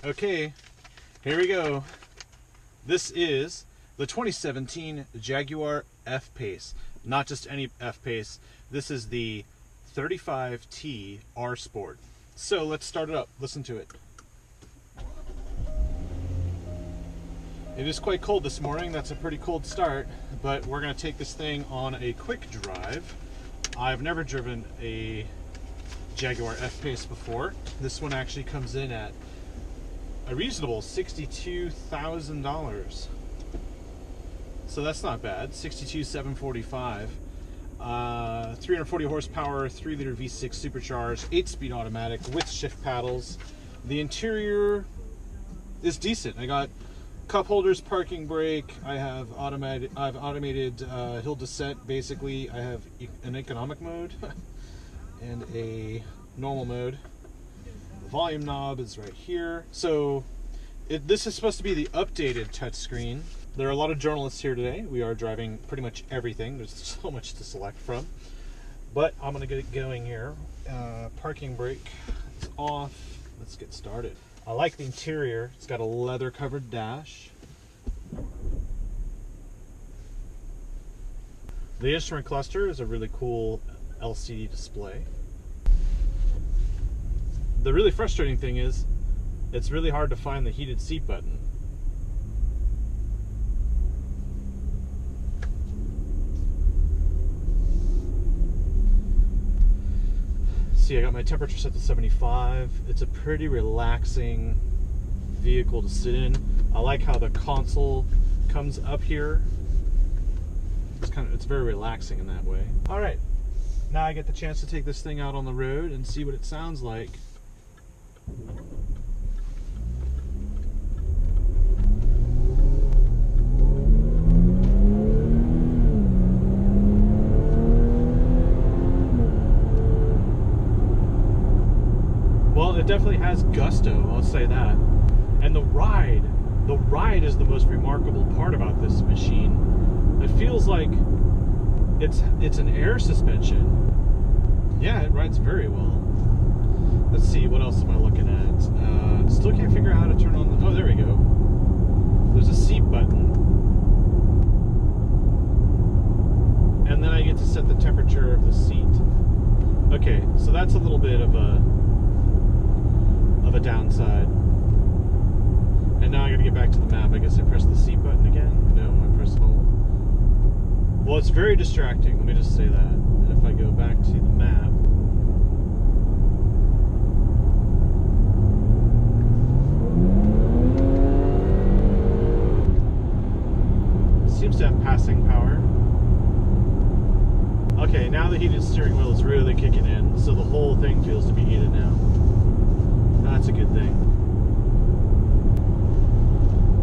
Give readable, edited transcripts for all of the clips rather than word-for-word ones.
Okay, here we go. This is the 2017 Jaguar F-Pace. Not just any F-Pace. This is the 35T R Sport. So let's start it up. Listen to it. It is quite cold this morning. That's a pretty cold start, but we're going to take this thing on a quick drive. I've never driven a Jaguar F-Pace before. This one actually comes in at a reasonable $62,000. So that's not bad. $62,745. 340 horsepower, 3-liter V6 supercharged, 8-speed automatic with shift paddles. The interior is decent. I got cup holders, parking brake. I have automated hill descent. Basically, I have an economic mode and a normal mode. The volume knob is right here. So this is supposed to be the updated touchscreen. There are a lot of journalists here today. We are driving pretty much everything. There's so much to select from. But I'm going to get it going here. Parking brake is off. Let's get started. I like the interior. It's got a leather covered dash. The instrument cluster is a really cool LCD display. The really frustrating thing is it's really hard to find the heated seat button. See, I got my temperature set to 75. It's a pretty relaxing vehicle to sit in. I like how the console comes up here. It's very relaxing in that way. All right, now I get the chance to take this thing out on the road and see what it sounds like. It definitely has gusto, I'll say that. And the ride is the most remarkable part about this machine. It feels like it's an air suspension. Yeah, it rides very well. Let's see, what else am I looking at? Still can't figure out how to turn on the, oh, there we go. There's a seat button. And then I get to set the temperature of the seat. Okay, so that's a little bit of a downside. And now I gotta get back to the map. I guess I press the seat button again. No, I press hold. Well, it's very distracting, let me just say that. And if I go back to the map, it seems to have passing power. Okay, now the heated steering wheel is really kicking in, so the whole thing feels to be heated now. That's a good thing.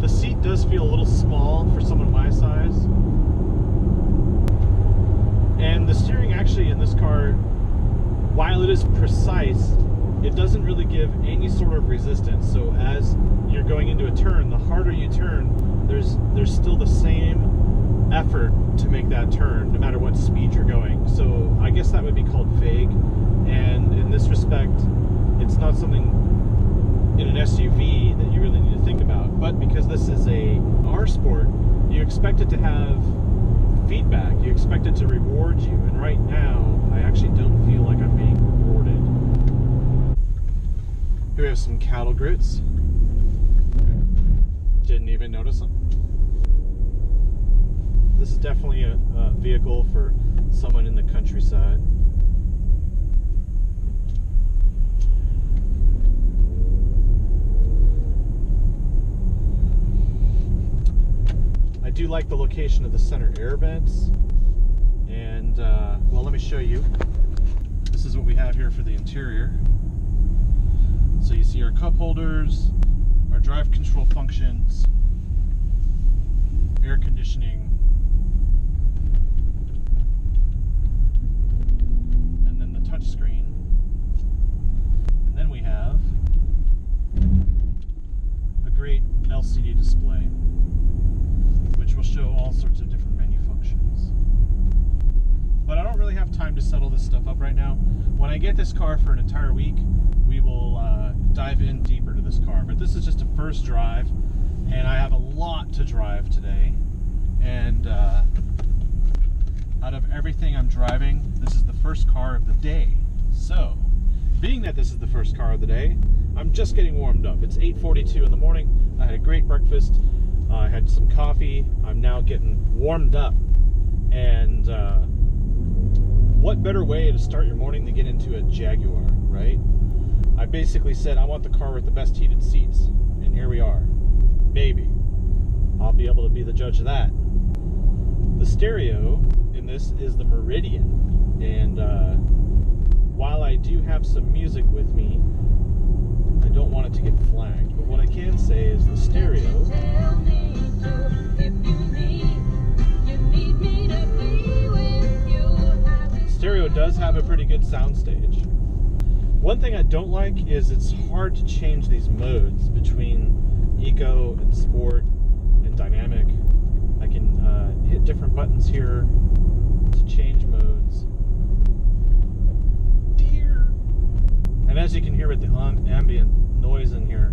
The seat does feel a little small for someone my size. And the steering actually in this car, while it is precise, it doesn't really give any sort of resistance. So as you're going into a turn, the harder you turn, there's still the same effort to make that turn, no matter what speed you're going. So I guess that would be called vague. And in this respect, it's not something in an SUV that you really need to think about. But because this is a R Sport, you expect it to have feedback. You expect it to reward you. And right now, I actually don't feel like I'm being rewarded. Here we have some cattle grits. Didn't even notice them. This is definitely a vehicle for someone in the countryside. I do like the location of the center air vents, and well, let me show you. This is what we have here for the interior. So you see our cup holders, our drive control functions, air conditioning, and then the touch screen, and then we have a great LCD display, which will show all sorts of different menu functions. But I don't really have time time to settle this stuff up right now. When I get this car for an entire week, we will dive in deeper to this car. But this is just a first drive, and I have a lot to drive today. And out of everything I'm driving, this is the first car of the day. So, being that this is the first car of the day, I'm just getting warmed up. It's 8:42 in the morning. I had a great breakfast. I had some coffee. I'm now getting warmed up. And what better way to start your morning than get into a Jaguar, right? I basically said I want the car with the best heated seats, and here we are. Maybe. I'll be able to be the judge of that. The stereo in this is the Meridian, and while I do have some music with me, I don't want it to get flagged. But what I can say is the stereo does have a pretty good soundstage. One thing I don't like is it's hard to change these modes between eco and sport and dynamic. I can hit different buttons here to change modes. Deer! And as you can hear with the ambient noise in here,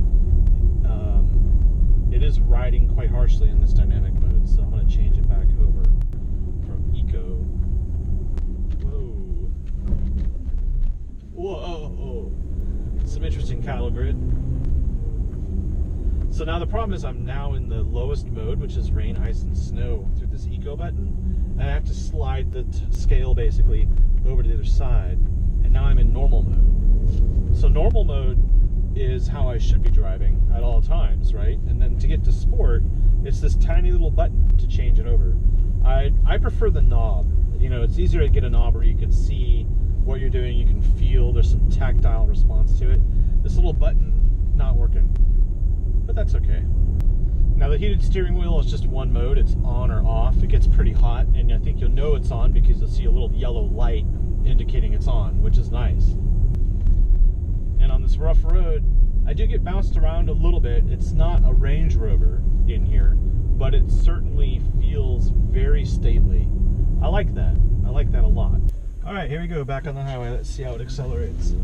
it is riding quite harshly in this dynamic mode, so I'm going to change it back over from eco. Whoa! Some interesting cattle grid. So now the problem is I'm now in the lowest mode, which is rain, ice, and snow through this eco button, and I have to slide the scale basically over to the other side, and now I'm in normal mode. So normal mode is how I should be driving at all times, right? And then to get to sport, it's this tiny little button to change it over. I prefer the knob. You know, it's easier to get a knob where you can see what you're doing, you can feel, there's some tactile response to it. This little button, not working, but that's okay. Now the heated steering wheel is just one mode, it's on or off. It gets pretty hot, and I think you'll know it's on because you'll see a little yellow light indicating it's on, which is nice. And on this rough road, I do get bounced around a little bit. It's not a Range Rover in here, but it certainly feels very stately. I like that. I like that a lot. All right, here we go, back on the highway. Let's see how it accelerates.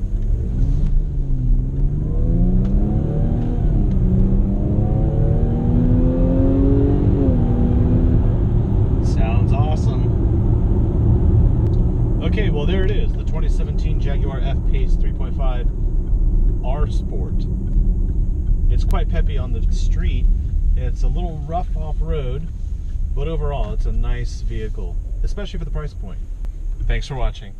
Sounds awesome. Okay, well there it is, the 2017 Jaguar F-Pace 3.5 R Sport. It's quite peppy on the street. It's a little rough off-road, but overall it's a nice vehicle, especially for the price point. Thanks for watching.